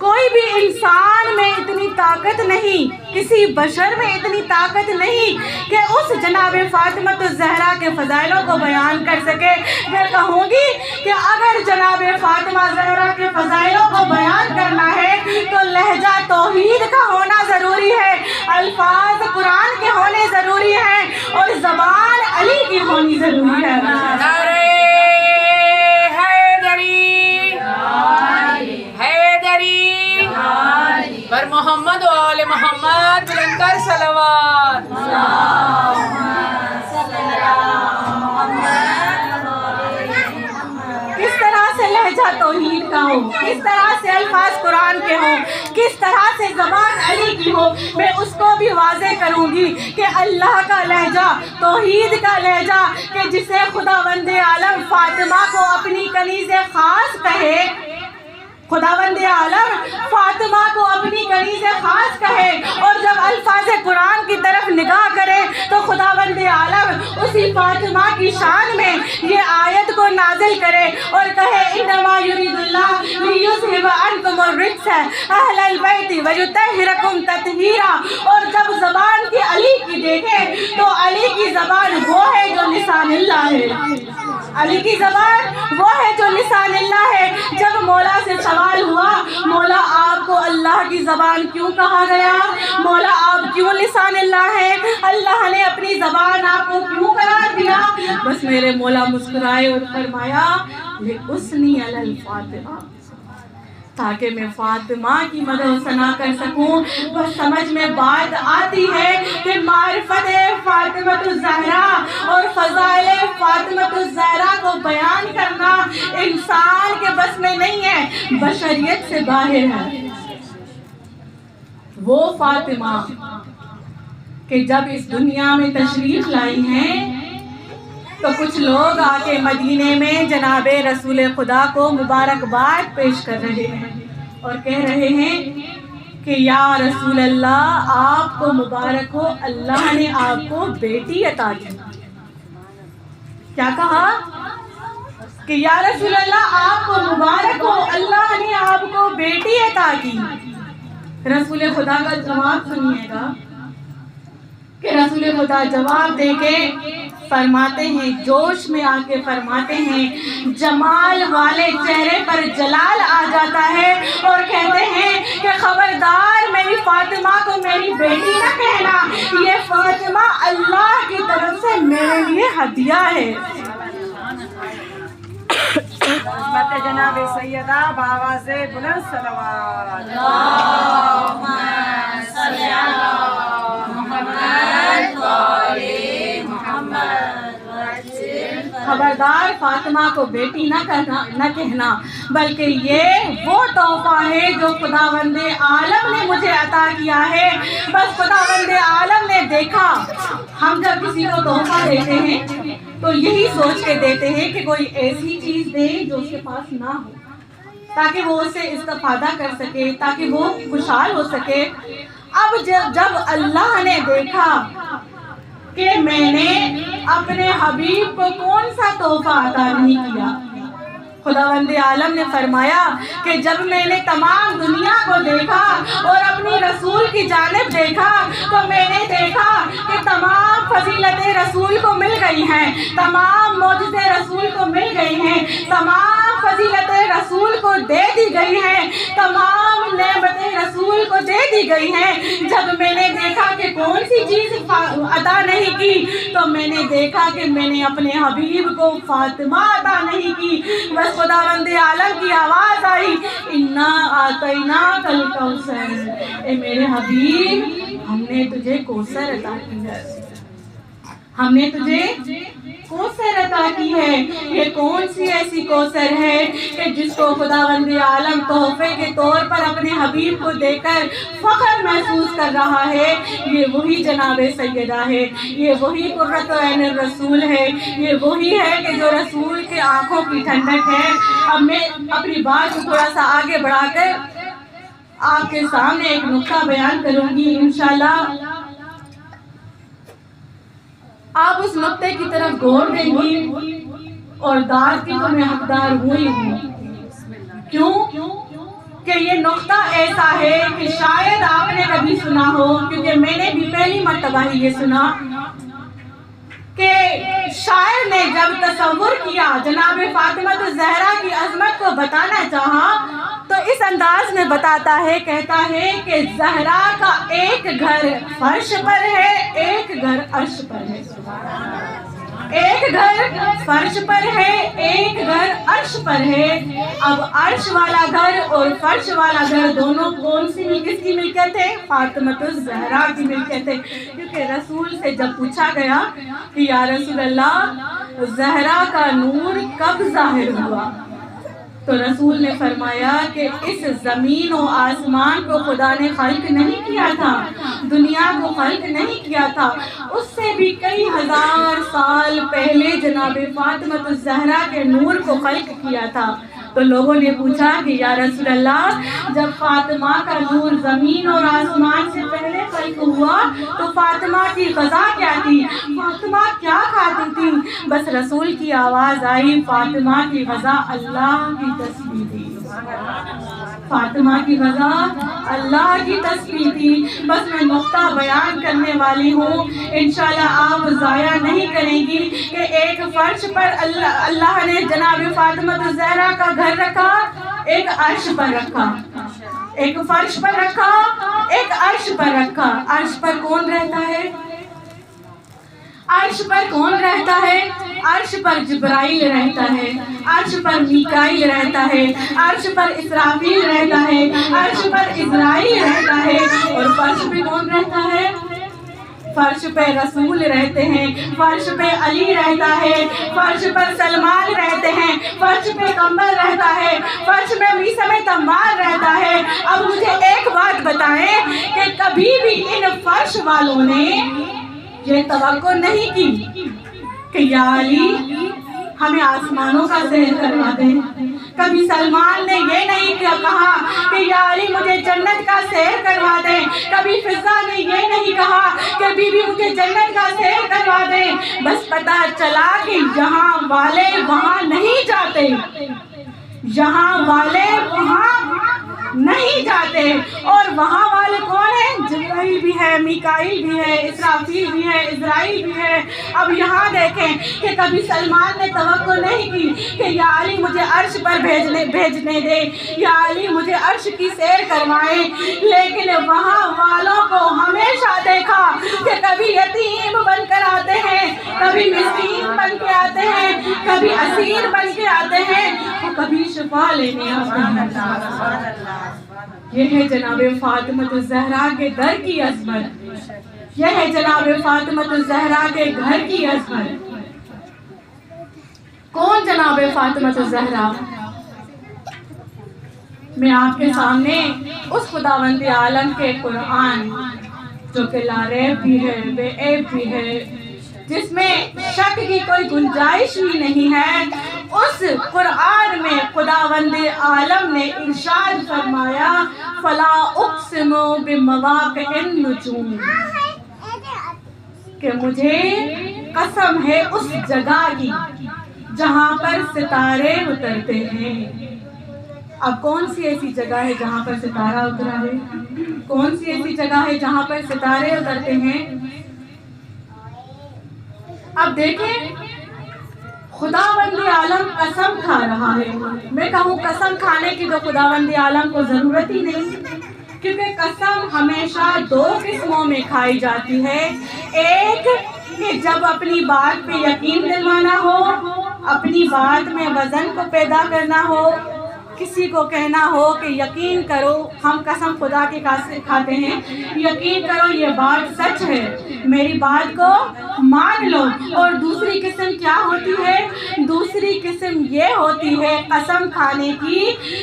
کوئی بھی انسان میں اتنی طاقت نہیں، کسی بشر میں اتنی طاقت نہیں کہ اس جناب فاطمہ الزہرا کے فضائلوں کو بیان کر سکے۔ میں کہوں گی کہ اگر جناب فاطمہ زہرا کے فضائلوں کو بیان کرنا ہے تو لہجہ توحید کا ہونا ضروری ہے، الفاظ قرآن کے ہونے ضروری ہیں، اور زبان علی کی ہونی ضروری ہے۔ پر محمد و آل محمد بلند کر صلوات۔ کس طرح سے لہجہ توحید کا ہو، کس طرح سے الفاظ قرآن کے ہوں، کس طرح سے زبان علی کی ہو، میں اس کو بھی واضح کروں گی کہ اللہ کا لہجہ، توحید کا لہجہ، کہ جسے خداوند عالم فاطمہ کو اپنی کنیز خاص کہے، خداوند عالم فاطمہ کو اپنی کنیز خاص کہے، اور جب الفاظ قرآن کی طرف نگاہ کرے تو خداوند عالم اسی فاطمہ کی شان میں یہ آیت کو نازل کرے اور کہے انما یرید اللہ لیذھب عنکم الرجس اہل البیت ویطہرکم تطہیرا۔ اور جب زبان کی علی کی دیکھے تو علی کی زبان وہ ہے جو لسان اللہ ہے، علی کی زبان وہ ہے جو لسان اللہ ہے۔ جب مولا سے سوال ہوا مولا آپ کو اللہ کی زبان کیوں کہا گیا، مولا آپ کیوں لسان اللہ ہے، اللہ نے اپنی زبان آپ کو کیوں قرار دیا، بس میرے مولا مسکرائے اور فرمایا لِحُسْنِی علی الفاطمہ، تاکہ میں فاطمہ کی مدح و ثنا کر سکوں۔ بس سمجھ میں بات آتی ہے کہ معرفت فاطمہ الزہرا اور فضائل فاطمہ الزہرا کو بیان کرنا انسان کے بس میں نہیں ہے، بشریت سے باہر ہے۔ وہ فاطمہ کہ جب اس دنیا میں تشریف لائی ہیں تو کچھ لوگ آ کے مدینے میں جناب رسول خدا کو مبارکباد پیش کر رہے ہیں اور کہہ رہے ہیں کہ یا رسول اللہ آپ کو مبارک ہو، اللہ نے آپ کو بیٹی عطا کی۔ کیا کہا کہ یا رسول اللہ آپ کو مبارک ہو، اللہ نے آپ کو بیٹی عطا کی۔ رسول خدا کا جواب سنیے گا کہ رسول خدا جواب دے کے فرماتے ہیں، جوش میں آ کے فرماتے ہیں، جمال والے چہرے پر جلال آ جاتا ہے اور کہتے ہیں کہ خبردار میری فاطمہ کو میری بیٹی نہ کہنا، یہ فاطمہ اللہ کی طرف سے میرے لیے ہدیہ ہے۔ خدمت جناب سیدہ بآواز بلند صلوات۔ اللہم صلی علی محمد و آل محمد۔ خبردار فاطمہ کو بیٹی نہ کہنا، بلکہ یہ وہ تحفہ ہے جو خداوند عالم نے مجھے عطا کیا ہے۔ بس خداوند عالم نے دیکھا، ہم جب کسی کو تحفہ دیتے ہیں تو یہی سوچ کے دیتے ہیں کہ کوئی ایسی چیز دے جو اس کے پاس نہ ہو، تاکہ وہ اسے استفادہ کر سکے، تاکہ وہ خوشحال ہو سکے۔ اب جب اللہ نے دیکھا کہ میں نے اپنے حبیب کو کون سا تحفہ عطا نہیں کیا، خداوند عالم نے فرمایا کہ جب میں نے تمام دنیا کو دیکھا اور اپنی رسول کی جانب دیکھا تو میں نے دیکھا کہ تمام فضیلتیں رسول کو مل گئی ہیں، تمام معجزے رسول کو مل گئی ہیں، تمام فضیلتیں رسول کو دے دی گئی ہیں، تمام نعمتیں رسول کو دے دی گئی ہیں۔ جب میں نے دیکھا کہ کون سی چیز عطا نہیں کی تو میں نے دیکھا کہ میں نے اپنے حبیب کو فاطمہ عطا نہیں کی۔ بس خداوند عالم کی آواز آئی، انا اعطیناک الکوثر، اے میرے حبیب ہم نے تجھے کوثر عطا کی ہے، ہم نے تجھے کوثر عطا کی ہے۔ یہ کون سی ایسی کوثر ہے کہ جس کو خداوند عالم تحفے کے طور پر اپنے حبیب کو دے کر فخر محسوس کر رہا ہے؟ یہ وہی جناب سیدہ ہے، یہ وہی قرۃ عین الرسول ہے، یہ وہی ہے کہ جو رسول کے آنکھوں کی ٹھنڈک ہے۔ اب میں اپنی بات کو تھوڑا سا آگے بڑھا کر آپ کے سامنے ایک نقطہ بیان کروں گی انشاءاللہ، آپ اس نقطے کی طرف غور دیں گی اور داد کی تو میں حقدار ہوئی ہوں۔ کیوں کہ یہ نقطہ ایسا ہے کہ شاید آپ نے کبھی سنا ہو، کیونکہ میں نے بھی پہلی مرتبہ ہی یہ سنا کہ شاعر نے جب تصور کیا جناب فاطمہ الزہرا کی عظمت کو بتانا چاہا تو اس انداز میں بتاتا ہے، کہتا ہے کہ زہرا کا ایک گھر فرش پر ہے، ایک گھر عرش پر ہے، ایک گھر فرش پر ہے، ایک گھر عرش پر ہے۔ اب عرش والا گھر اور فرش والا گھر دونوں کس کی ملکیت ہے؟ فاطمہ الزہرا کی ملکیت ہے، کیونکہ رسول سے جب پوچھا گیا کہ یا رسول اللہ زہرا کا نور کب ظاہر ہوا، تو رسول نے فرمایا کہ اس زمین و آسمان کو خدا نے خلق نہیں کیا تھا، دنیا کو خلق نہیں کیا تھا، اس سے بھی کئی ہزار سال پہلے جناب فاطمہ الزہرا کے نور کو خلق کیا تھا۔ تو لوگوں نے پوچھا کہ یا رسول اللہ جب فاطمہ کا نور زمین اور آسمان سے پہلے خلق ہوا تو فاطمہ کی غذا کیا تھی، فاطمہ کیا کھاتی تھی؟ بس رسول کی آواز آئی، فاطمہ کی غذا اللہ کی تسبیح تھی، فاطمہ کی غذا اللہ کی تسبیح تھی۔ بس میں نقطہ بیان کرنے والی ہوں، انشاءاللہ آپ ضائع نہیں کریں گی کہ ایک فرش پر اللہ نے جناب فاطمہ الزہرا کا گھر رکھا، ایک عرش پر رکھا، ایک فرش پر رکھا، ایک عرش پر رکھا۔ عرش پر کون رہتا ہے؟ عرش پر کون رہتا ہے؟ عرش پر جبرائیل رہتا ہے، عرش پر میکائیل رہتا ہے، عرش پر اسرافیل رہتا ہے، عرش پر عزرائیل رہتا ہے، اور فرش پہ کون رہتا ہے؟ فرش پہ رسول رہتے ہیں، فرش پہ علی رہتا ہے، فرش پر سلمان رہتے ہیں، فرش پہ کمبل رہتا ہے، فرش پہ میثم تمار رہتا ہے۔ اب مجھے ایک بات بتائیں کہ کبھی بھی ان فرش والوں نے یہ توقع نہیں کی کہ یا علی ہمیں آسمانوں کا سیر کروا دیں، کبھی سلمان نے یہ نہیں کہا کہ یا علی مجھے جنت کا سیر کروا دیں، کبھی فضا نے یہ نہیں کہا کہ بی بی مجھے جنت کا سیر کروا دیں۔ بس پتہ چلا کہ یہاں والے وہاں نہیں جاتے، یہاں والے وہاں نہیں جاتے، اور وہاں والے کون ہیں؟ جبرائیل بھی ہے، میکائیل بھی ہے، اسرافیل بھی ہے، عزرائیل بھی ہے۔ اب یہاں دیکھیں کہ کبھی سلمان نے توقع نہیں کی کہ یا علی مجھے عرش پر بھیجنے دے، یا علی مجھے عرش کی سیر کروائیں، لیکن وہاں والوں کو ہمیشہ دیکھا کہ کبھی یتیم بن کر آتے ہیں، کبھی مسکین بن کے آتے ہیں، کبھی اسیر بن کے آتے ہیں، اور کبھی شفا لینے آتے ہیں۔ یہ ہے جناب فاطمہ الزہرا کے در کی عظمت، یہ ہے جناب فاطمہ الزہرا کے گھر کی عظمت۔ کون جناب فاطمہ الزہرا؟ میں آپ کے سامنے اس خداوند عالم کے قرآن جو کہ لا ریب بھی ہے، بے عیب بھی ہے، جس میں شک کی کوئی گنجائش ہی نہیں ہے، اس قرآن میں خداوند عالم نے ارشاد فرمایا فلا اقسم بمواقع النجوم، کہ مجھے قسم ہے اس جگہ کی جہاں پر ستارے اترتے ہیں۔ اب کون سی ایسی جگہ ہے جہاں پر ستارہ اترا ہے؟ کون سی ایسی جگہ ہے جہاں پر ستارے اترتے ہیں؟ اب دیکھیں خداوند عالم قسم کھا رہا ہے۔ میں کہوں قسم کھانے کی تو خداوند عالم کو ضرورت ہی نہیں، کیونکہ قسم ہمیشہ دو قسموں میں کھائی جاتی ہے، ایک کہ جب اپنی بات پہ یقین دلوانا ہو، اپنی بات میں وزن کو پیدا کرنا ہو، کسی کو کہنا ہو کہ یقین کرو، ہم قسم خدا کی کھاتے ہیں، یقین کرو یہ بات سچ ہے، میری بات کو مان لو۔ اور دوسری قسم کیا ہوتی ہے؟ دوسری قسم یہ ہوتی ہے قسم کھانے کی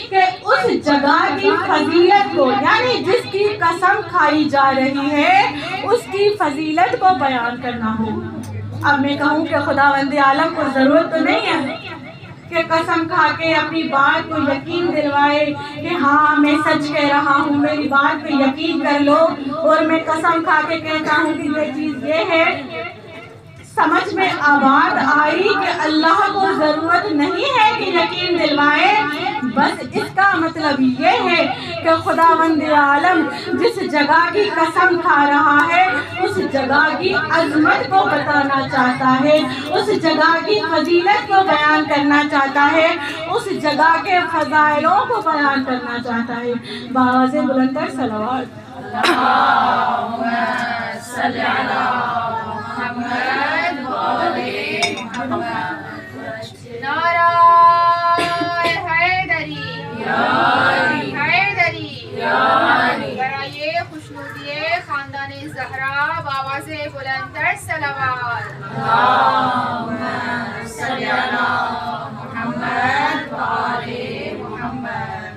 کہ اس جگہ کی فضیلت کو، یعنی جس کی قسم کھائی جا رہی ہے اس کی فضیلت کو بیان کرنا ہو۔ اب میں کہوں کہ خداوند عالم کو ضرورت تو نہیں ہے کہ قسم کھا کے اپنی بات کو یقین دلوائے کہ ہاں میں سچ کہہ رہا ہوں، میری بات پہ یقین کر لو، اور میں قسم کھا کے کہتا ہوں کہ یہ چیز یہ ہے۔ سمجھ میں آباد آئی کہ اللہ کو ضرورت نہیں ہے کہ یقین دلوائے، بس اس کا مطلب یہ ہے کہ خداوند عالم جس جگہ کی قسم کھا رہا ہے اس جگہ کی عظمت کو بتانا چاہتا ہے، اس جگہ کی فضیلت کو بیان کرنا چاہتا ہے، اس جگہ کے فضائلوں کو بیان کرنا چاہتا ہے۔ بآواز بلند کر صلوات۔ اللہم صلی علی محمد و آل محمد۔ نعرہ حیدری، حیدری، برائے خوشنودی خاندان زہرا بآواز بلند تر صلوات۔ اللہم صلی علی محمد و آل محمد۔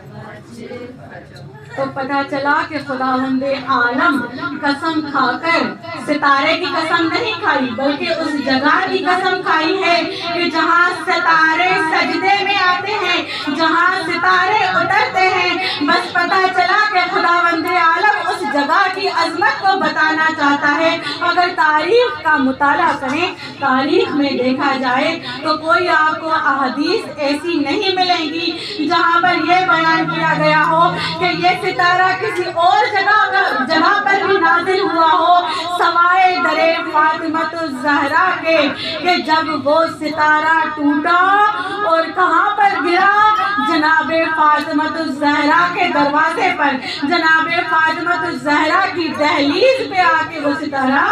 تو پتہ چلا کہ خداوند عالم قسم کھا کر ستارے کی قسم نہیں کھائی بلکہ اس جگہ کی قسم کھائی ہے کہ جہاں ستارے سجدے میں آتے ہیں، جہاں ستارے اترتے ہیں۔ بس پتہ چلا کہ خداوند عالم اس جگہ کی عظمت کو بتانا چاہتا ہے۔ اگر تاریخ کا مطالعہ کریں، تاریخ میں دیکھا جائے تو کوئی آپ کو احادیث ایسی نہیں ملیں گی جہاں پر یہ بیان کیا گیا ہو کہ یہ ستارہ کسی اور جگہ پر بھی نازل ہوا ہو سوائے در فاطمۃ الزہرا کے، کہ جب وہ ستارہ ٹوٹا اور کہاں پر گرا؟ جناب فاطمۃ الزہرا کے دروازے پر، جناب فاطمۃ الزہرا کی دہلیز پہ آ کے وہ ستارہ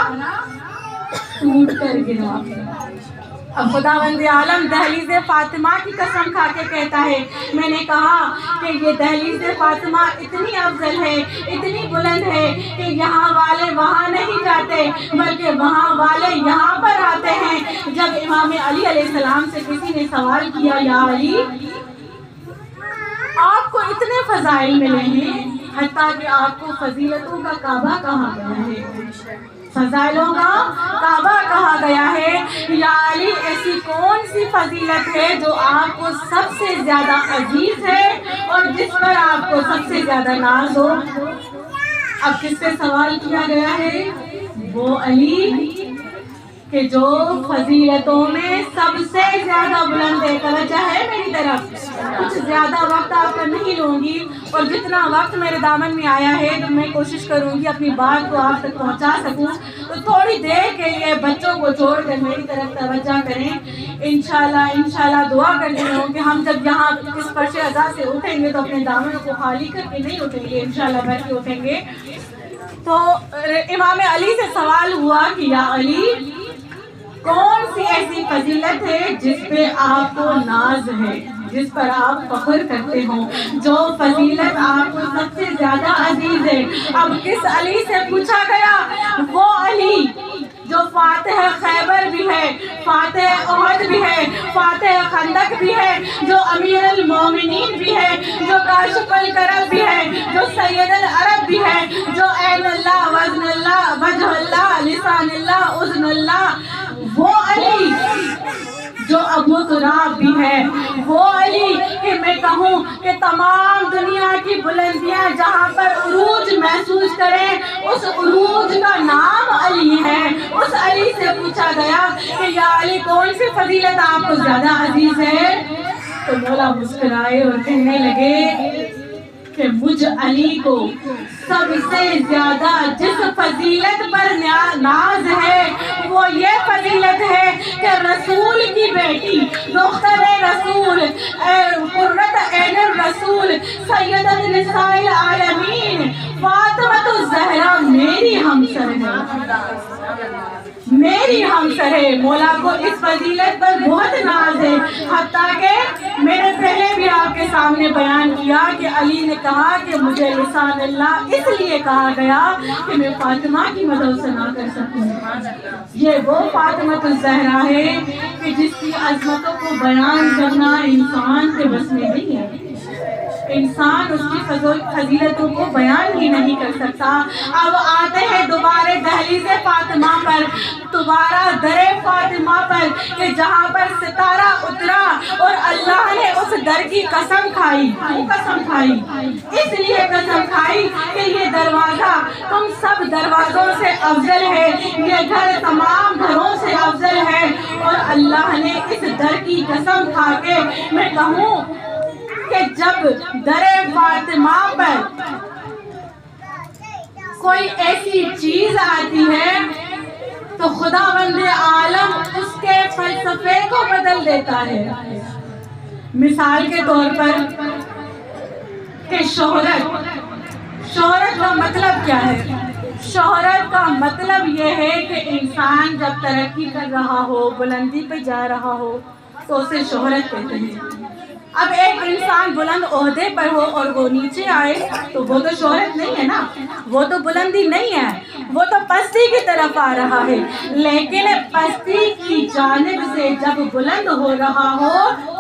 ٹوٹ کر گرا۔ اب خداوند عالم دہلیز فاطمہ کی قسم کھا کے کہتا ہے، میں نے کہا کہ یہ دہلیز فاطمہ اتنی افضل ہے، اتنی بلند ہے کہ یہاں والے وہاں نہیں جاتے بلکہ وہاں والے یہاں پر آتے ہیں۔ جب امام علی علیہ السلام سے کسی نے سوال کیا، یا علی آپ کو اتنے فضائل ملے ہیں، حتیٰ کہ آپ کو فضیلتوں کا کعبہ کہا گیا ہے، فضائلوں کا کعبہ کہا گیا ہے، یا علی ایسی کون سی فضیلت ہے جو آپ کو سب سے زیادہ عزیز ہے اور جس پر آپ کو سب سے زیادہ ناز ہو؟ اب کس سے سوال کیا گیا ہے؟ وہ علی کہ جو فضیلتوں میں سب سے زیادہ بلند ہے۔ توجہ ہے میری طرف، کچھ زیادہ وقت آپ کا نہیں لوں گی، اور جتنا وقت میرے دامن میں آیا ہے تو میں کوشش کروں گی اپنی بات کو آپ تک پہنچا سکوں۔ تو تھوڑی دیر کے لیے بچوں کو چھوڑ کر میری طرف توجہ کریں۔ انشاءاللہ دعا کرتی ہوں کہ ہم جب یہاں اس فرش عزا سے اٹھیں گے تو اپنے دامن کو خالی کر کے نہیں اٹھیں گے، انشاءاللہ بھر کے اٹھیں گے۔ تو امام علی سے سوال ہوا کہ یا علی کون سی ایسی فضیلت ہے جس پہ آپ کو ناز ہے، جس پر آپ فخر کرتے ہو، جو فضیلت آپ کو سب سے زیادہ عزیز ہے؟ اب کس علی سے پوچھا گیا؟ وہ علی جو فاتح خیبر بھی ہے، فاتح احد بھی ہے، فاتح خندق بھی ہے، جو امیر المومنین بھی ہے، جو کاشف الکرب بھی ہے، جو سید العرب بھی ہے، جو عین اللہ، وزن اللہ، وجہ اللہ، لسان اللہ، اذن اللہ، وہ علی جو ابو تراب بھی ہے، وہ علی کہ میں کہوں کہ تمام دنیا کی بلندیاں جہاں پر عروج محسوس کریں اس عروج کا نام علی ہے۔ اس علی سے پوچھا گیا کہ یا علی کون سی فضیلت آپ کو زیادہ عزیز ہے؟ تو مولا مسکرائے اور کہنے لگے کہ مجھ علی کو سب سے زیادہ جس فضیلت پر ناز ہے وہ یہ فضیلت ہے کہ رسول کی بیٹی، دختر رسول، قرۃ عین الرسول، سیدۃ نساء العالمین فاطمۃ الزہرا میری ہمسر ہے، میری ہمسر ہے۔ مولا کو اس فضیلت پر بہت ناز ہے، حتیٰ کہ میں نے پہلے بھی آپ کے سامنے بیان کیا کہ علی نے کہا کہ مجھے لسان اللہ اس لیے کہا گیا کہ میں فاطمہ کی مدح و ثنا کر سکوں۔ یہ وہ فاطمۃ الزہرا ہے کہ جس کی عظمتوں کو بیان کرنا انسان کے بس میں نہیں ہے، انسان اس کی فضیلتوں کو بیان ہی نہیں کر سکتا۔ اب آتے ہیں دوبارہ دہلیز فاطمہ پر، دوبارہ در فاطمہ پر، کہ جہاں پر ستارہ اترا اور اللہ نے اس در کی قسم کھائی۔ کیوں قسم کھائی؟ اس لیے قسم کھائی کہ یہ دروازہ تم سب دروازوں سے افضل ہے، یہ گھر تمام گھروں سے افضل ہے، اور اللہ نے اس در کی قسم کھا کے میں کہوں کہ جب در فاطمہ پر کوئی ایسی چیز آتی ہے تو خداوند عالم اس کے فلسفے کو بدل دیتا ہے. مثال کے طور پر کہ شہرت کا مطلب کیا ہے؟ شہرت کا مطلب یہ ہے کہ انسان جب ترقی کر رہا ہو، بلندی پہ جا رہا ہو تو اسے شہرت کہتے ہیں. اب ایک انسان بلند عہدے پر ہو اور وہ نیچے آئے تو وہ تو شہرت نہیں ہے نا، وہ تو بلندی نہیں ہے، وہ تو پستی کی طرف آ رہا ہے. لیکن پستی کی جانب سے جب بلند ہو رہا ہو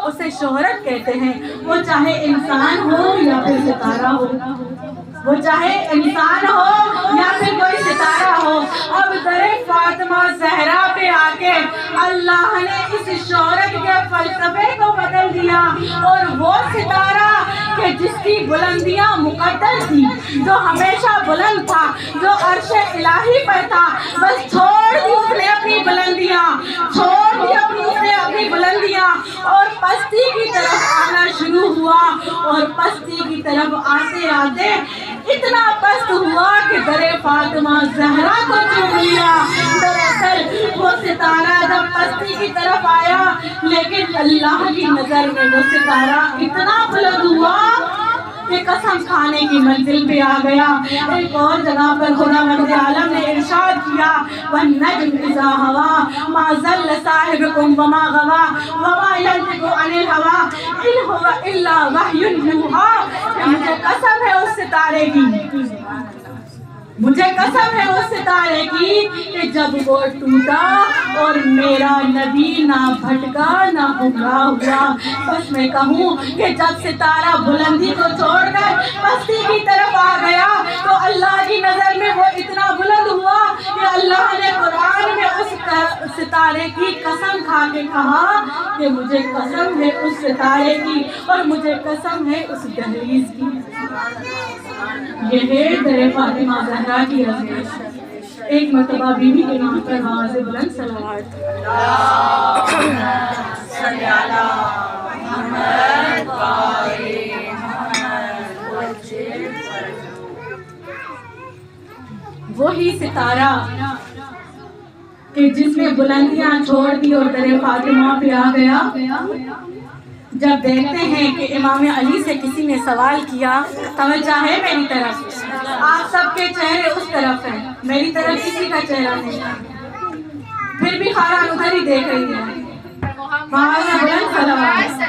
اسے شہرت کہتے ہیں. وہ چاہے انسان ہو یا پھر ستارہ ہو، وہ چاہے انسان ہو یا پھر کوئی ستارہ ہو. اب در فاطمہ زہرا پہ آ کے اللہ نے اس شہرت کے فلسفے کو بدل دیا اور وہ ستارہ کہ جس کی بلندیاں مقدر تھی، جو ہمیشہ بلند تھا، جو عرش الہی پر تھا، بس چھوڑ دی اس نے اپنی بلندیاں، چھوڑ دی اس نے اپنی بلندیاں اور پستی کی طرف آنا شروع ہوا. اور پستی کی طرف آتے آتے اتنا پست ہوا کہ در فاطمہ زہرا کو چوم لیا. دراصل وہ ستارہ جب پستی کی طرف آیا لیکن اللہ کی نظر میں وہ ستارہ اتنا بلند ہوا کہ قسم کھانے کی منزل پہ آ گیا. ایک اور جگہ پر خداوند عالم نے ارشاد کیا وَالنَّجْمِ إِذَا هَوَىٰ مَا ضَلَّ صَاحِبُكُمْ وَمَا غَوَىٰ وَمَا يَنطِقُ عَنِ الْهَوَىٰ إِنْ هُوَ إِلَّا وَحْيٌ يُوحَىٰ. کہ مجھے قسم ہے اس ستارے کی، مجھے قسم ہے اس ستارے کی کہ جب وہ ٹوٹا اور میرا نبی نہ بھٹکا نہ گمراہ ہوا. بس میں کہوں کہ جب ستارہ بلندی کو چھوڑ کر پستی کی طرف آ گیا تو اللہ کی نظر میں وہ اتنا بلند ہوا کہ اللہ نے قرآن میں اس ستارے کی قسم کھا کے کہا کہ مجھے قسم ہے اس ستارے کی اور مجھے قسم ہے اس دہلیز کی. یہ ہے در فاطمہ زہرا کی عظمت. ایک مرتبہ بیوی کے نام پر آواز بلند صلوات. وہی ستارہ کہ جس نے بلندیاں چھوڑ دی اور در فاطمہ پہ آ گیا. جب دیکھتے ہیں کہ امام علی سے کسی نے سوال کیا، توجہ ہے میری طرف، آپ سب کے چہرے اس طرف ہیں، میری طرف کسی کا چہرہ نہیں ہے، پھر بھی خاران ادھر ہی دیکھ رہی ہے. بلند صلوات.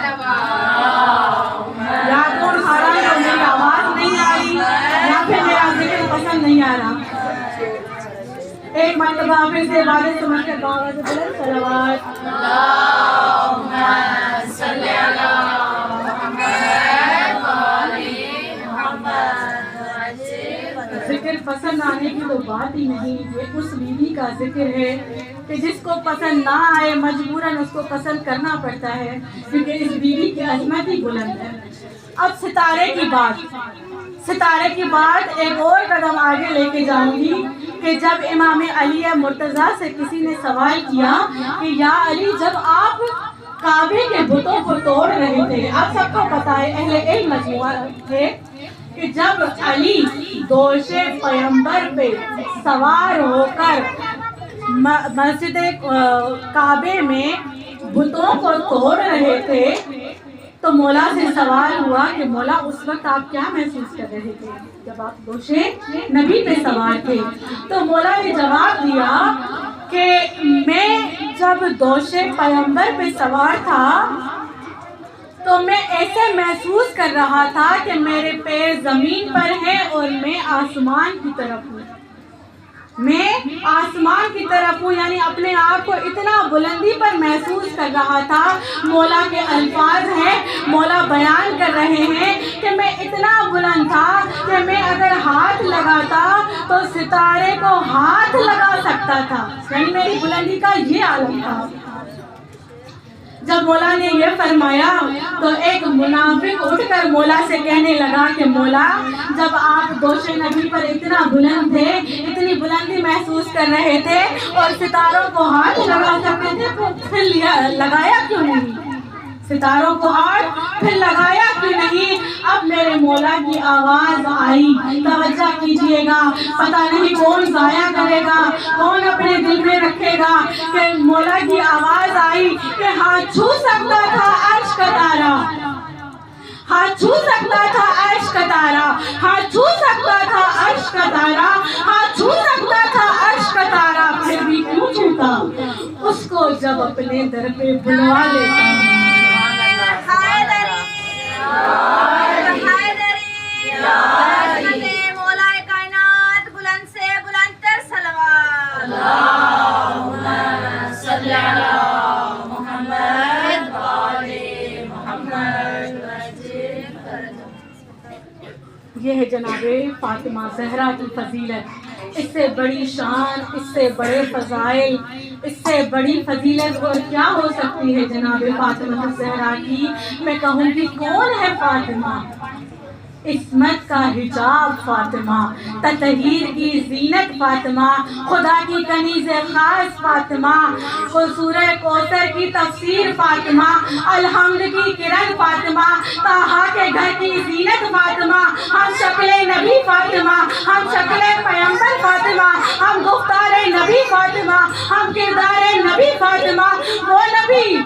یا کون خاران کو میری آواز نہیں آ رہی یا پھر میرا ذکر پسند نہیں آ رہا. ایک مرتبہ پھر سے عبادت سمجھ کر آواز بلند صلوات. ذکر پسند آنے کی تو بات ہی نہیں. یہ اس بیوی کا ذکر ہے کہ جس کو پسند نہ آئے مجبوراً اس کو پسند کرنا پڑتا ہے کیونکہ اس بیوی کی عظمت ہی بلند ہے. اب ستارے کی بات ایک اور قدم آگے لے کے جاؤں گی کہ جب امام علی مرتضیٰ سے کسی نے سوال کیا کہ یا علی جب آپ کعبے کے بتوں کو توڑ رہے تھے، آپ سب کو پتہ ہے اہل علم مجموعہ تھے کہ جب علی دوش پیغمبر پہ سوار ہو کر مسجد کعبے میں بتوں کو توڑ رہے تھے تو مولا سے سوال ہوا کہ مولا اس وقت آپ کیا محسوس کر رہے تھے جب آپ دوش نبی پہ سوار تھے؟ تو مولا نے جواب دیا کہ میں جب دوش پیغمبر پہ سوار تھا تو میں ایسے محسوس کر رہا تھا کہ میرے پیر زمین پر ہیں اور میں آسمان کی طرف ہوں. میں آسمان کی طرف ہوں، یعنی اپنے آپ کو اتنا بلندی پر محسوس کر رہا تھا. مولا کے الفاظ ہیں، مولا بیان کر رہے ہیں کہ میں اتنا بلند تھا کہ میں اگر ہاتھ لگاتا تو ستارے کو ہاتھ لگا سکتا تھا، یعنی میری بلندی کا یہ عالم تھا. جب مولا نے یہ فرمایا تو ایک منافق اٹھ کر مولا سے کہنے لگا کہ مولا جب آپ دوش نبی پر اتنا بلند تھے، اتنی بلندی محسوس کر رہے تھے اور ستاروں کو ہاتھ لگا سکتے تھے تو پھر لگایا کیوں نہیں؟ ستاروں کو ہاتھ پھر لگایا کیوں نہیں؟ اب میرے مولا کی آواز آئی، توجہ کیجئے گا، پتہ نہیں کون ضائع کرے گا، کون اپنے دل میں رکھے گا کہ مولا کی آواز آئی کہ ہاتھ چھو سکتا تھا عرش کا تارا، ہاتھ چھو سکتا تھا عرش کا تارا، ہاتھ چھو سکتا تھا عرش کا تارا، ہاتھ چھو سکتا تھا عرش کا تارا، پھر بھی کیوں چھوتا اس کو جب اپنے در پہ بلوا لیتا ہوں۔ یہ ہے جناب فاطمہ زہرا کی فضیلت، اس سے بڑی شان، اس سے بڑے فضائل، اس سے بڑی فضیلت اور کیا ہو سکتی ہے جناب فاطمہ زہرا کی؟ میں کہوں گی کون ہے فاطمہ؟ عصمت کا حجاب فاطمہ، تطہیر کی زینت فاطمہ، خدا کی کنیز خاص فاطمہ، سورہ کوثر کی تفسیر فاطمہ، الحمد کی کرن فاطمہ، طٰہٰ کے گھر کی زینت فاطمہ، ہم شکل نبی فاطمہ، ہم شکل پیغمبر فاطمہ، ہم گفتار نبی فاطمہ، ہم کردار نبی فاطمہ، وہ نبی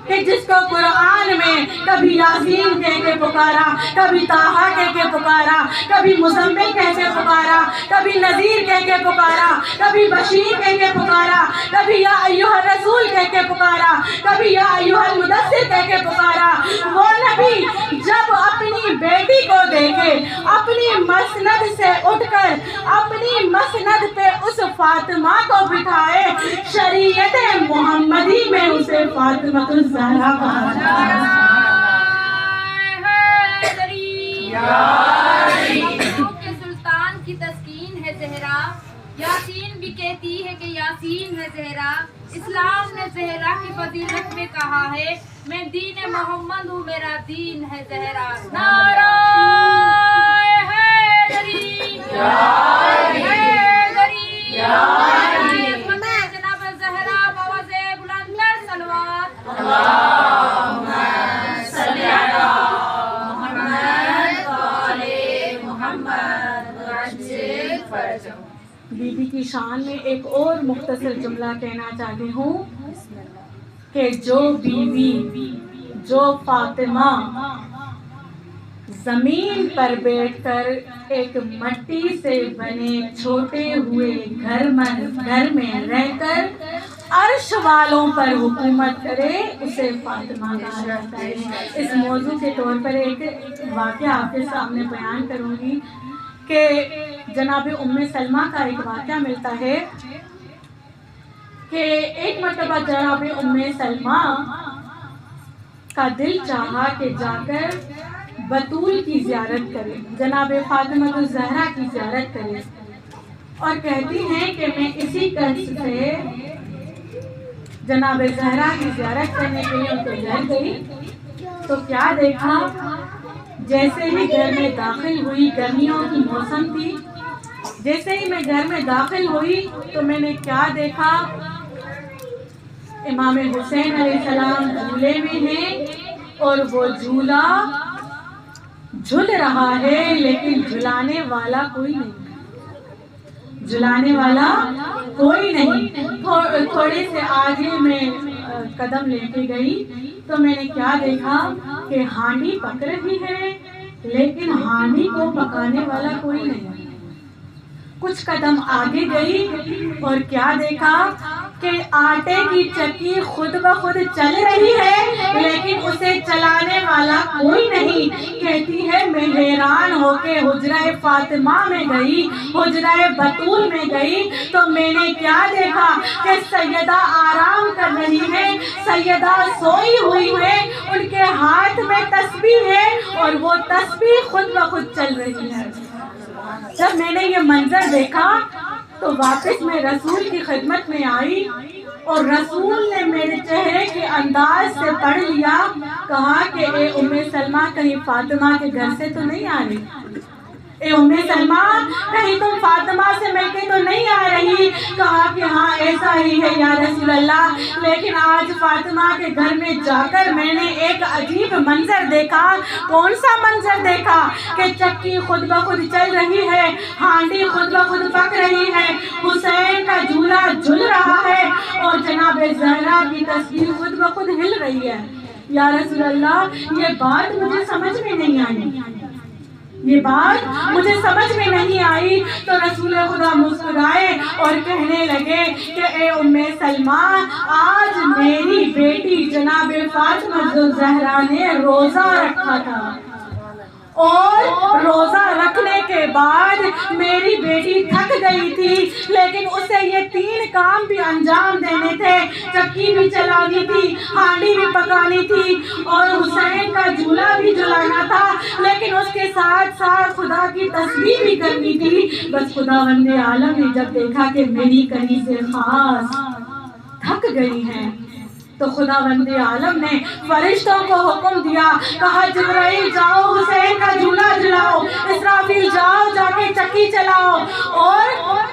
کہ جس کو قرآن میں کبھی یاسین کہہ کے پکارا، کبھی طٰہٰ کہہ کے پکارا، کبھی مزمل کہہ کے پکارا، کبھی نذیر کہہ کے پکارا، کبھی بشیر کہہ کے پکارا، کبھی یا ایھا الرسول کہہ کے پکارا، کبھی یا ایھا المدثر کہہ کے پکارا۔ وہ نبی جب اپنی بیٹی کو دیکھے، اپنی مسند سے اٹھ کر اپنی مسند پہ اس فاطمہ کو بٹھائے، شریعت محمدی میں اسے فاطمہ الزہرا کہا جاتا ہے۔ کے سلطان کی تسکین ہے زہرا، یاسین بھی کہتی ہے کہ یاسین ہے زہرا، اسلام نے زہرا کی فضیلت میں کہا ہے میں دین محمد ہوں، میرا دین ہے زہرا۔ نعرہ حیدری، حیدری، جناب زہرا بآواز بلند صلوات۔ اللہم صلی علی بی بی کی شان میں ایک اور مختصر جملہ کہنا چاہتی ہوں کہ جو بیوی، جو فاطمہ زمین پر بیٹھ کر ایک مٹی سے بنے چھوٹے ہوئے گھر میں رہ کر عرش والوں پر حکومت کرے، اسے فاطمہ کہا جاتا ہے۔ اس موضوع کے طور پر ایک واقعہ آپ کے سامنے بیان کروں گی کہ جناب ام سلمہ کا ایک واقعہ ملتا ہے کہ ایک مرتبہ جناب ام سلمہ کا دل چاہا کہ جا کر بطول کی زیارت کرے، جناب فاطمہ الزہرا کی زیارت کرے، اور کہتی ہیں کہ میں اسی قصد سے جناب زہرا کی زیارت کرنے کے لیے ان کے گھر گئی تو کیا دیکھا، جیسے ہی گھر میں داخل ہوئی، گرمیوں کی موسم تھی، جیسے ہی میں گھر میں داخل ہوئی تو میں نے کیا دیکھا، امام حسین علیہ السلام جھولے میں ہیں اور وہ جھولا جھل رہا ہے لیکن جھلانے والا کوئی نہیں، جھلانے والا کوئی نہیں۔ تھوڑے سے آگے میں قدم لے کے گئی تو میں نے کیا دیکھا کہ ہانڈی پک رہی ہے لیکن ہانڈی کو پکانے والا کوئی نہیں۔ کچھ قدم آگے گئی اور کیا دیکھا کہ آٹے کی چکی خود بخود چل رہی ہے لیکن اسے چلانے والا کوئی نہیں۔ کہتی ہے میں حیران ہو کے حجرہ فاطمہ میں گئی، حجرہ بطول میں گئی تو میں نے کیا دیکھا کہ سیدہ آرام کر رہی ہے، سیدہ سوئی ہوئی ہے، ان کے ہاتھ میں تسبیح ہے اور وہ تسبیح خود بخود چل رہی ہے۔ جب میں نے یہ منظر دیکھا تو واپس میں رسول کی خدمت میں آئی اور رسول نے میرے چہرے کے انداز سے پڑھ لیا، کہا کہ اے ام سلمہ کہیں فاطمہ کے گھر سے تو نہیں آ رہی؟ اے ام سلمہ کہیں تم فاطمہ سے مل کے تو نہیں آ رہی؟ کہا کہ ہاں ایسا ہی ہے یا رسول اللہ، لیکن آج فاطمہ کے گھر میں جا کر میں نے ایک عجیب منظر دیکھا۔ کون سا منظر دیکھا؟ کہ چکی خود بخود چل رہی ہے، ہانڈی خود بخود پک رہی ہے، حسین کا جھولا جھل رہا ہے اور جناب زہرا کی تصویر خود بخود ہل رہی ہے۔ یا رسول اللہ یہ بات مجھے سمجھ میں نہیں آئی، یہ بات مجھے سمجھ میں نہیں آئی۔ تو رسول خدا مسکرائے اور کہنے لگے کہ اے ام سلمہ، آج میری بیٹی جناب فاطمہ الزہرا نے روزہ رکھا تھا اور روزہ رکھنے کے بعد میری بیٹی تھک گئی تھی، لیکن اسے یہ 3 کام بھی انجام دینے تھے، چکی بھی چلانی تھی، ہانڈی بھی پکانی تھی اور حسین کا جھولا بھی جلانا تھا، لیکن اس کے ساتھ ساتھ خدا کی تسبیح بھی کرنی تھی۔ بس خداوند عالم نے جب دیکھا کہ میری کنیز خاص تھک گئی ہیں تو خداوند عالم نے فرشتوں کو حکم دیا، کہا جبرائیل جاؤ حسین کا جھولا جلاؤ، اسرافیل جاؤ جا کے چکی چلاؤ، اور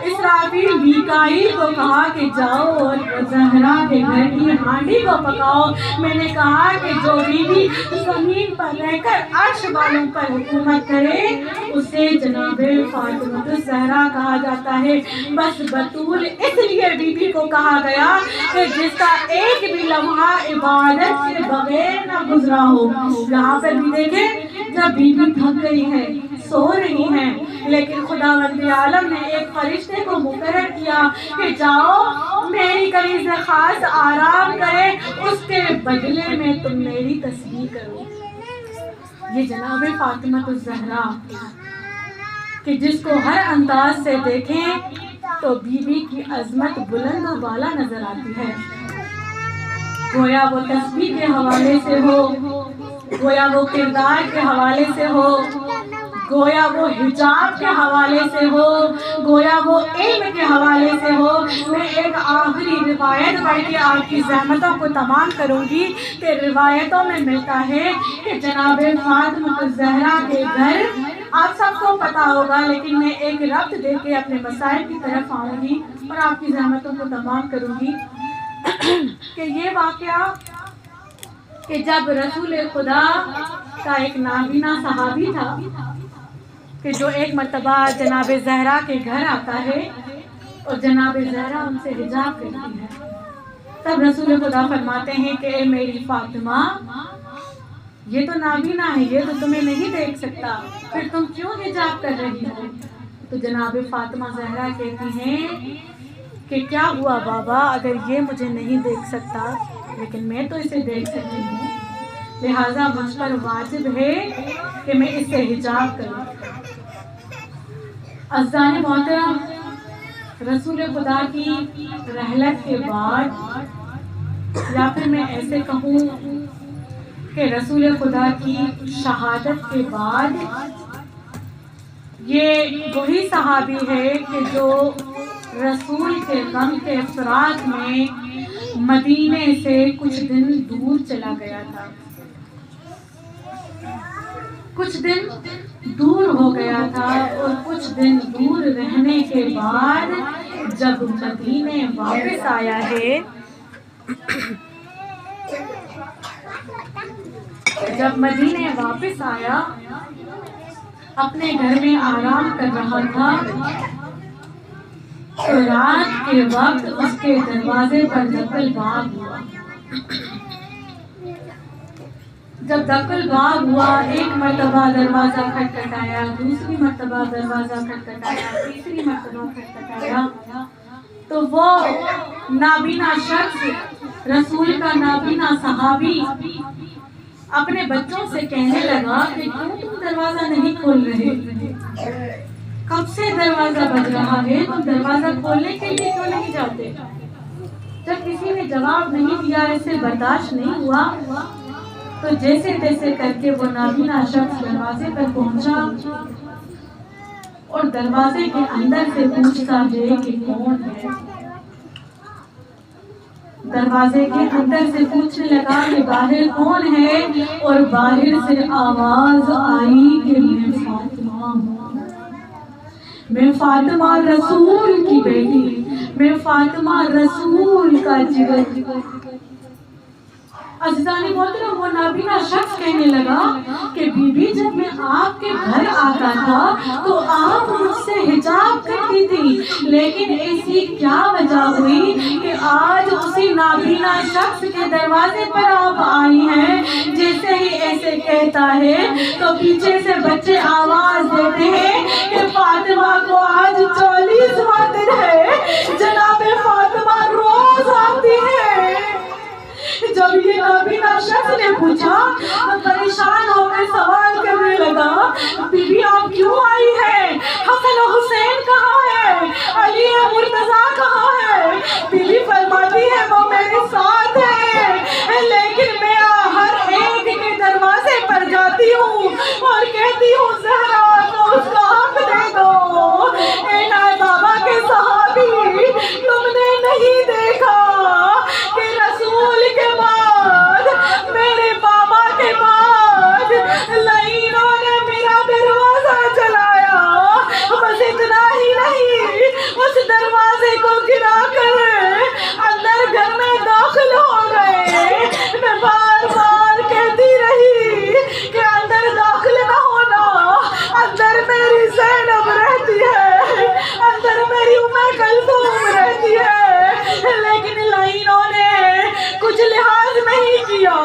اسرافیل میکائیل کو کہا کہ جاؤ اور زہرا کے گھر کی ہانڈی کو پکاؤ۔ میں نے کہا کہ جو بیوی زمین پر رہ کر عرش والوں پر حکومت کرے اسے جناب فاطمہ الزہرا کہا جاتا ہے۔ بس بطول اس لیے بیوی کو کہا گیا کہ جس کا ایک بھی لمحہ عبادت کے بغیر نہ گزرا ہو۔ یہاں پر بھی دیکھیں جب بیوی تھک گئی ہے، سو رہی ہیں، لیکن خداوند عالم نے ایک فرشتے کو مقرر کیا کہ جاؤ میری کنیز خاص آرام کرے، اس کے بدلے میں تم میری تسبیح کرو۔ یہ جناب فاطمہ الزہرا کہ جس کو ہر انداز سے دیکھیں تو بیوی کی عظمت بلند و بالا نظر آتی ہے، گویا وہ تسبیح کے حوالے سے ہو، گویا وہ کردار کے حوالے سے ہو، گویا وہ حجاب کے حوالے سے ہو، گویا وہ علم کے حوالے سے ہو۔ میں ایک آخری روایت پڑھ کے آپ کی زحمتوں کو تمام کروں گی کہ روایتوں میں ملتا ہے کہ جناب فاطمہ الزہرا کے گھر، آپ سب کو پتا ہوگا لیکن میں ایک ربط دے کے اپنے مسائل کی طرف آؤں گی اور آپ کی زحمتوں کو تمام کروں گی کہ یہ واقعہ کہ جب رسول خدا کا ایک نابینا صحابی تھا کہ جو ایک مرتبہ جناب زہرا کے گھر آتا ہے اور جناب زہرا ان سے حجاب کرتی ہے، تب رسول خدا فرماتے ہیں کہ اے میری فاطمہ، یہ تو نابینا ہے، یہ تو تمہیں نہیں دیکھ سکتا، پھر تم کیوں حجاب کر رہی ہو؟ تو جناب فاطمہ زہرا کہتی ہیں کہ کیا ہوا بابا، اگر یہ مجھے نہیں دیکھ سکتا لیکن میں تو اسے دیکھ سکتی ہوں، لہٰذا مجھ پر واجب ہے کہ میں اس سے حجاب کروں۔ عزیزان محترم، رسول خدا کی رحلت کے بعد، یا پھر میں ایسے کہوں کہ رسول خدا کی شہادت کے بعد، یہ وہی صحابی ہے کہ جو رسول کے غم کے اثرات میں مدینے سے کچھ دن دور چلا گیا تھا، کچھ دن دور ہو گیا تھا، اور کچھ دن دور رہنے کے بعد جب مدینے واپس آیا ہے، جب مدینے واپس آیا، اپنے گھر میں آرام کر رہا تھا، تو رات کے وقت اس کے دروازے پر دقل باب ہوا۔ جب دقل باب ہوا، ایک مرتبہ دروازہ کھٹکھٹایا، دوسری مرتبہ دروازہ کھٹکھٹایا، تیسری مرتبہ کھٹکھٹایا، تو وہ نابینا شخص، رسول کا نابینا صحابی، اپنے بچوں سے کہنے لگا کہ کیوں تم دروازہ نہیں کھول رہے؟ کب سے دروازہ بج رہا ہے، تم دروازہ کھولنے کے لیے کیوں نہیں جاتے؟ جب کسی نے جواب نہیں دیا، اسے برداشت نہیں ہوا، تو جیسے تیسے کر کے وہ نابینا شخص دروازے پر پہنچا اور دروازے کے اندر سے پوچھتا ہے کہ کون ہے۔ دروازے کے اندر سے پوچھنے لگا کہ باہر کون ہے، اور باہر سے آواز آئی کہ میں فاطمہ ہوں۔ میں فاطمہ رسول کی بیٹی، میں فاطمہ رسول کا جگر۔ عزیزان محترم، وہ نابینا شخص کہنے لگا کہ بی بی جب میں آپ کے گھر آتا تھا تو آپ مجھ سے حجاب کرتی تھی، لیکن ایسی کیا وجہ ہوئی کہ آج اسی نابینا شخص کے دروازے پر آپ آئی ہیں؟ جیسے ہی ایسے کہتا ہے تو پیچھے سے بچے آواز دیتے ہیں کہ فاطمہ کو آج 40واں دن ہے، جناب فاطمہ روز آتی ہے۔ جب یہ نابینا شخص نے پوچھا تو پریشان ہو کر سوال کرنے لگا، بی بی آپ کیوں آئی ہے؟ حسن و حسین کہاں ہے؟ علی مرتضیٰ کہاں ہے؟ بی بی فرماتی ہے وہ میرے ساتھ ہے، لیکن میں ہر ایک کے دروازے پر جاتی ہوں اور کہتی ہوں زہرا کو اس کا حق دے دو۔ اے نائے بابا کے صحابی، تم نے نہیں دیکھا کہ رسول کے بعد، میرے بابا کے بعد لعینوں نے میرا دروازہ چلایا، بس اتنا ہی نہیں، اس دروازے کو گرا کر اندر گھر میں داخل ہو گئے۔ میں بار بار کہتی رہی کہ اندر داخل نہ ہونا، اندر میری زینب رہتی ہے، اندر میری ام کلثوم رہتی ہے، لیکن لعینوں نے کچھ لحاظ نہیں کیا۔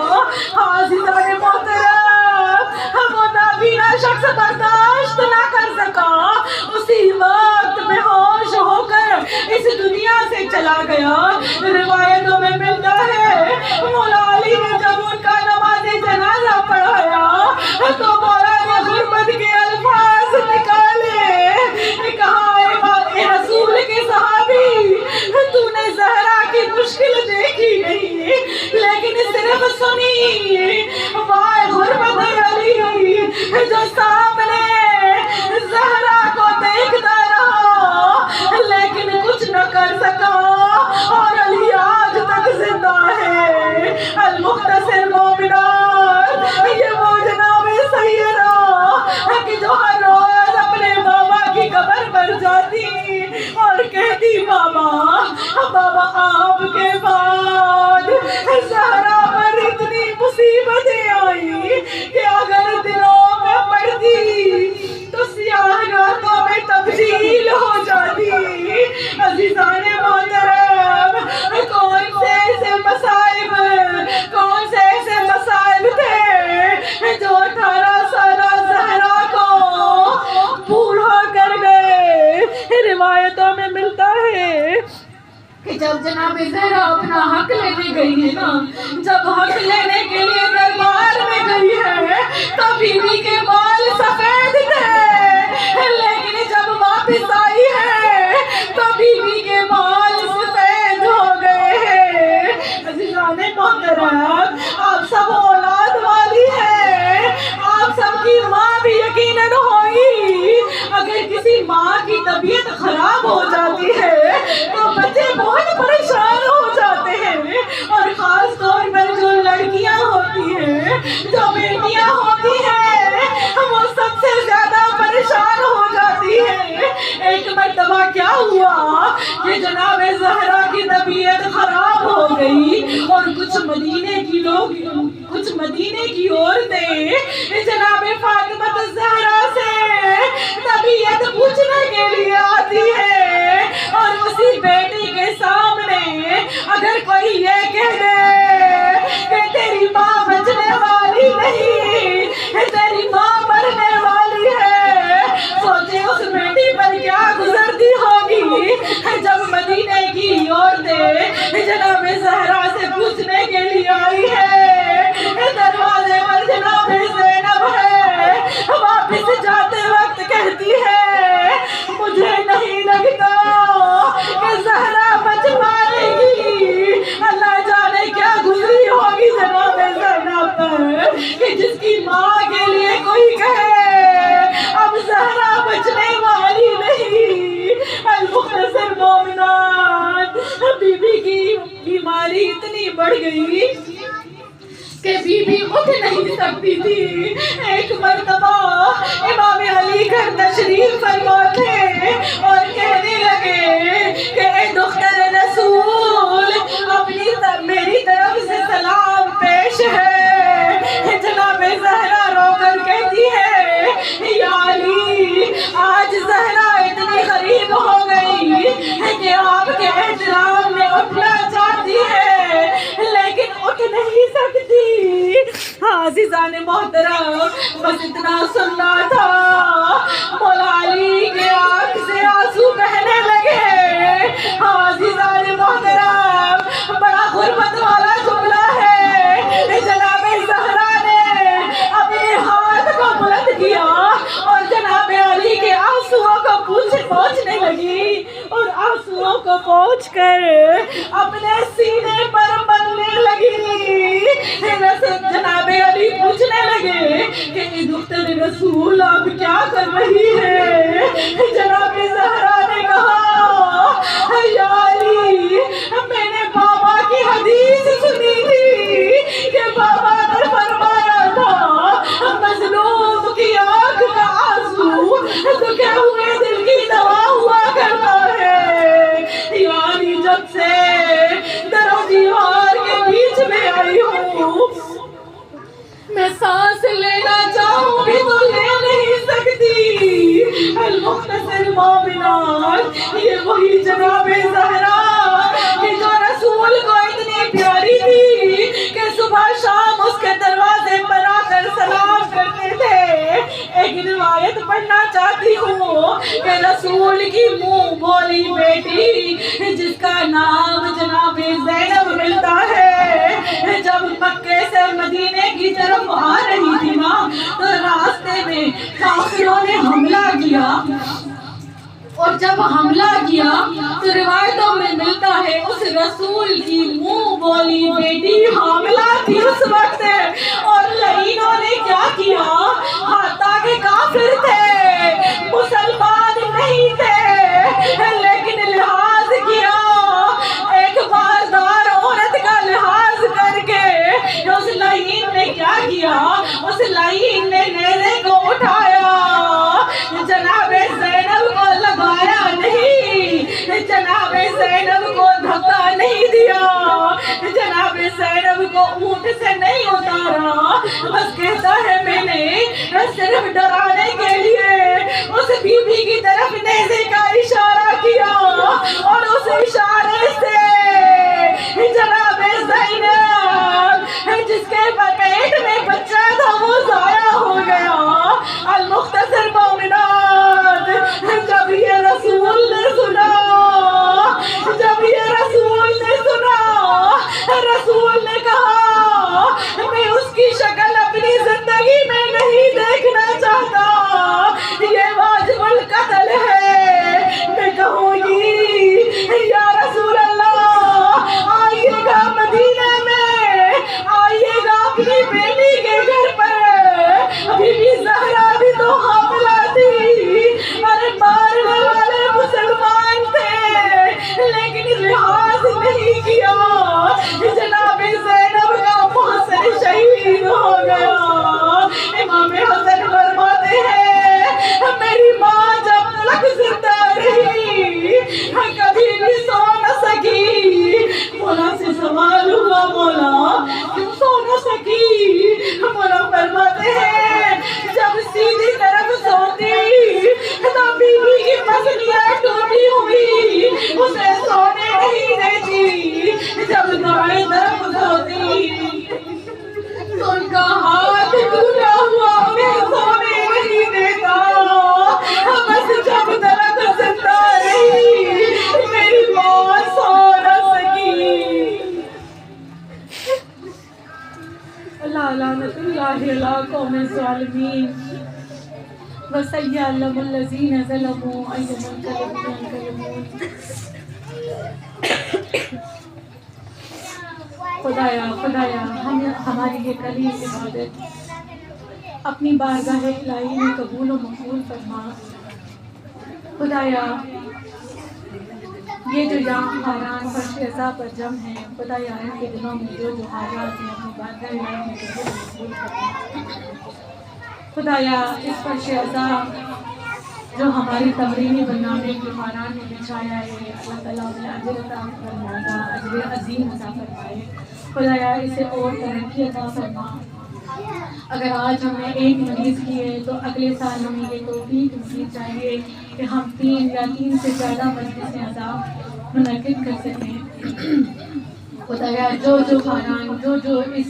عزیزان محترم، وہ نابینا شخص برداشت نہ کر سکا، اسی وقت بے ہوش ہو کر اس دنیا سے چلا گیا۔ روایتوں میں ملتا ہے مولا علی نے جب ان کا نماز جنازہ پڑھایا تو مولا نے غربت کے الفاظ نکالے، کہا اے رسول کے صحابی، تو نے زہرا کی مشکل دیکھی نہیں لیکن صرف سنی، وائے غربت علی جو سامنے زہرا کو دیکھتا رہا لیکن کچھ نہ کر سکا، اور علی آج تک زندہ ہے۔ المختصر مومنات، یہ وہ جناب سیدہ کہ جو ہر روز اپنے بابا کی قبر پر جاتی اور کہتی بابا آپ کے بعد زہرا پر اتنی مصیبتیں آئی کہ اگر دلوں میں پڑتی تو سیاہ راتوں میں تبدیل ہو جاتی۔ عزیزان محترم، کون سے ایسے مصائب تھے جو 18 سالہ زہرا کو بوڑھا کر گئے۔ روایتوں میں ملتا ہے کہ جب جناب زہرا اپنا حق لینے گئی ہے نا، جب حق لینے کے لیے دربار میں گئی ہے تو بی بی کے بال سفید تھے، لیکن جب واپس آئی ہے تو بی بی کے بال سفید ہو گئے ہیں۔ عزیزان محترم، آپ سب اولاد والی ہیں، آپ سب کی ماں بھی یقیناً ہوئی۔ اگر کسی ماں کی طبیعت خراب ہو جاتی ہے تو بچے بہت پریشان ہو جاتے ہیں، اور خاص طور پر جو لڑکیاں ہوتی ہیں، جو بیٹیاں ہوتی ہیں، وہ سب سے زیادہ پریشان ہو جاتی ہیں۔ ایک مرتبہ کیا ہوا کہ جناب زہرا کی طبیعت خراب ہو گئی اور کچھ مدینے کی عورتیں جناب فاطمہ زہرا سے طبیعت پوچھنے کے لیے آتی ہے، اور اسی بیٹی کے سامنے اگر کوئی یہ کہہ دے کہ تیری ماں بچنے والی نہیں، تیری ماں مرنے والی ہے، سوچے اس بیٹی پر کیا گزرتی ہوگی جب مدینے کی عورتیں جناب زہرا سے پوچھنے کے لیے آئی ہے۔ دروازے پر جناب زینب ہے، واپس جاتے وقت کہتی ہے مجھے نہیں لگتا کہ زہرا بچ پائے گی۔ اللہ جانے کیا گزری ہوگی جناب زینب پر کہ جس کی ماں کے لیے کوئی کہے اب زہرا بچنے والی نہیں۔ المختصر مومنات، بی بی کی بیماری اتنی بڑھ گئی کہ بی بی اٹھ نہیں سکتی تھی۔ ایک مرتبہ امام علی گھر تشریف فرما تھے اور کہنے لگے کہ اے دختر رسول میری طرف سے سلام پیش ہے۔ جناب زہرا رو کر کہتی ہے یا علی آج زہرا اتنی غریب ہو گئی کہ آپ کے احترام میں اٹھنا چاہتی ہے لیکن اٹھ نہیں سکتی۔ عزیزان محترم بس اتنا سننا تھا، مولا علی کے آنکھ سے آنسو بہنے لگے۔ عزیزان محترم بڑا غربت والا جملہ ہے۔ جناب زہرا نے اپنے ہاتھ کو بلند کیا اور جناب علی کے آنسوؤں کو پہنچنے لگی اور آنسوؤں کو پہنچ کر اپنے سینے پر بننے لگی۔ جناب علی پوچھنے لگے کہ دختر رسول آپ کیا کر رہی ہے؟ جناب زہرا نے کہا یا علی میں نے بابا کی حدیث سنی تھی کہ بابا نے فرمایا تھا مظلوم کی آنکھ کا آنسو دکھے ہوئے دل کی دوا ہوا کرتا ہے۔ یعنی جب سے در و دیوار کے بیچ میں آئی ہوں میں سانس لینا چاہوں بھی تو لے نہیں سکتی۔ المختصر مومنات یہ وہی جناب زہرا کہ جو رسول کو اتنی پیاری تھی کہ صبح شام اس کے دروازے پر آ کر سلام کرتے تھے۔ ایک روایت پڑھنا چاہتی ہوں کہ رسول کی منہ بولی بیٹی جس کا نام جناب زینب ملتا ہے، جب مکے سے مدینے کی طرف آ رہی تھی نا تو راستے میں کافروں نے حملہ کیا، اور جب حملہ کیا تو روایتوں میں ملتا ہے اس رسول کی منہ بولی بیٹی حاملہ تھی اس وقت، اور لعینوں نے کیا کیا تاکہ کافر تھے مسلمان نہیں تھے لیکن لحاظ کیا، ایک باردار عورت کا لحاظ کر کے اس لعین نے کیا کیا، اس لعین نے نیزے کو اٹھایا، جناب زینب کو لگایا نہیں، جناب زینب کو دھکا نہیں دیا، جناب زینب کو اونٹ سے نہیں اتارا، بس کہتا ہے میں نے صرف ڈرانے کے لیے اس بی بی کی طرف نیزے کا اشارہ کیا اور اس اشارے سے جناب زینب جس کے پیٹ میں بچہ تھا وہ ضائع ہو گیا۔ المختصر مومنات جب یہ رسول نے سنا، رسول نے کہا میں اس کی شکل اپنی زندگی میں نہیں دیکھنا چاہتا، یہ واجب القتل ہے۔ میں کہوں گی یا رسول اللہ آئیے گا مدینے میں، آئیے گا اپنی بیٹی کے گھر پر، بی بی زہرا بھی تو حاملہ تھی، ارے مارنے والے مسلمان تھے لیکن لحاظ نہیں کیا، جناب زینب کا محسن شہید ہو گیا۔ امام حسن فرماتے ہیں میری ماں جب تک زندہ رہی کبھی بھی سو نہ سکی، مولا سے سوال ہوا مولا کیوں سو نہ سکی؟ مولا فرماتے ہیں جب سیدھی طرف سوتی تو بیوی کی پسلیاں ٹوٹی ہوئی اسے سونے نہیں دیتی، جب دائیں طرف سوتی تو ان کا ہاتھ ٹوٹا ہوا انہیں سونے نہیں دیتا، بس جب تک زندہ رہی میری ماں سو نہ سکی۔ اللہ لعنت اللہ علی قوم الظالمین وسيعلم الذين ظلموا أي منقلب ينقلبون۔ خدایا ہماری یہ کلیل عبادت اپنی بارگاہ الہی میں قبول و مقبول فرما۔ خدایا یہ جو یہاں خانان فرش عزا پر جم ہیں، خدایا ان کے دلوں میں جو حاجات ہیں اپنی بارگاہ الہی میں قبول و مقبول فرما۔ خدایا اس فرش عزا جو ہماری تمرینی برنامے کے خانان میں بچھایا ہے، اللہ تعالیٰ انہیں اجر عطا فرمائے، اجر عظیم عطا فرمائے۔ خدایا اسے اور ترقی عطا فرما۔ اگر آج ہم نے ایک مجلس کی ہے تو اگلے سال ہمیں یہ توفیق ملنی چاہیے کہ ہم 3 یا 3 سے زیادہ مجلسیں عطا منعقد کر سکیں۔ خدایا جو خانان جو اس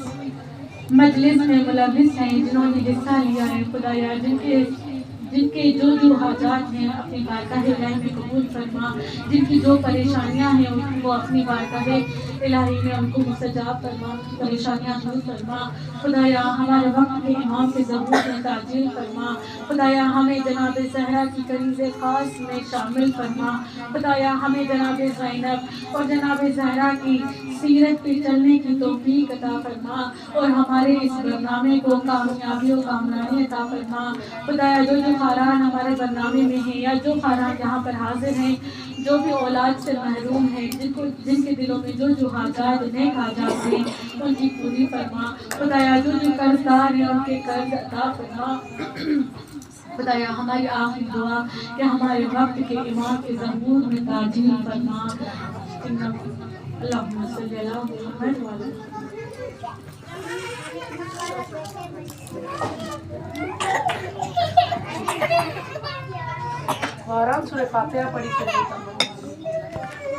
مجلس میں ملوث ہیں، جنہوں نے حصہ لیا ہے، خدایا جن کے جو حاجات ہیں اپنی بارگاہ الہی میں قبول فرما، جن کی جو پریشانیاں ہیں ان کو اپنی بارگاہ الہی میں ان کو مستجاب فرما، ان کی پریشانیاں دور فرما۔ خدایا ہمارے وقت کے امام کے ظہور میں تعجیل فرما۔ خدایا ہمیں جناب زہرا کی کنیز خاص میں شامل فرما۔ خدایا ہمیں جناب زینب اور جناب زہرا کی سیرت پہ چلنے کی توفیق عطا فرما، اور ہمارے اس برنامے کو کامیابی و کامرانی عطا فرما۔ خدایا جو خاران ہمارے برنامے میں ہیں یا جو خاران یہاں پر حاضر ہیں، جو بھی اولاد سے محروم ہیں، جن کے دلوں میں جو حاجات نیک حاجات ہیں ان کی پوری فرما۔ خدایا جو قرضدار ہیں ان کے قرض عطا فرما۔ خدایا ہماری آخری دعا کہ ہمارے وقت کے امام کے ظہور میں تعجیل فرما۔ اللہم صلی علی محمد وعلی آرام سورہ فاتحہ پڑھی کر دیتا ہوں۔